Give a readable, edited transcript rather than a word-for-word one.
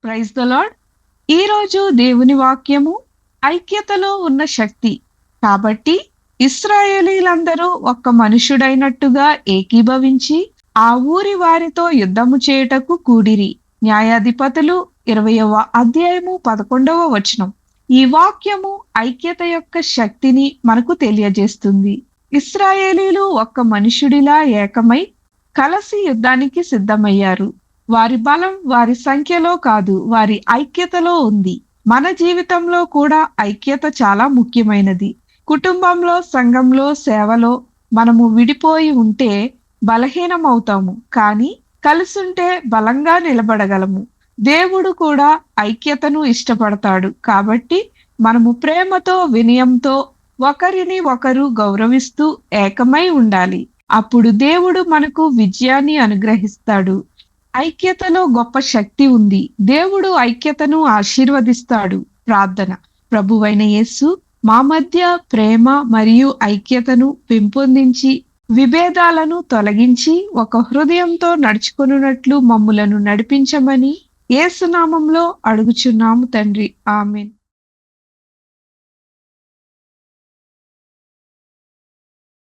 Praise the lord. ఈరోజు దేవుని వాక్యము ఐక్యతలో ఉన్న శక్తి. కాబట్టి ఇశ్రాయేలీలందరూ ఒక్క మనుషుడైనట్టుగా ఏకీభవించి ఆ ఊరి వారితో యుద్ధము చేయుటకు కూడిరి. న్యాయాధిపతులు 20వ అధ్యాయము 11వ వచనం. ఈ వాక్యము ఐక్యత యొక్క శక్తిని మనకు తెలియజేస్తుంది. ఇశ్రాయేలీలు ఒక్క మనుషుడిలా ఏకమై కలిసి యుద్ధానికి సిద్ధమయ్యారు. వారి బలం వారి సంఖ్యలో కాదు, వారి ఐక్యతలో ఉంది. మన జీవితంలో కూడా ఐక్యత చాలా ముఖ్యమైనది. కుటుంబంలో, సంఘంలో, సేవలో మనము విడిపోయి ఉంటే బలహీనమవుతాము, కానీ కలిసుంటే బలంగా నిలబడగలము. దేవుడు కూడా ఐక్యతను ఇష్టపడతాడు. కాబట్టి మనము ప్రేమతో, వినయంతో ఒకరిని ఒకరు గౌరవిస్తూ ఏకమై ఉండాలి. అప్పుడు దేవుడు మనకు విజయాన్ని అనుగ్రహిస్తాడు. ఐక్యతలో గొప్ప శక్తి ఉంది. దేవుడు ఐక్యతను ఆశీర్వదిస్తాడు. ప్రార్థన. ప్రభువైన యేసు, మా మధ్య ప్రేమ మరియు ఐక్యతను పెంపొందించి విభేదాలను తొలగించి ఒక హృదయంతో నడుచుకొనున్నట్లు మమ్ములను నడిపించమని యేసు నామంలో అడుగుచున్నాము తండ్రి. ఆమేన్.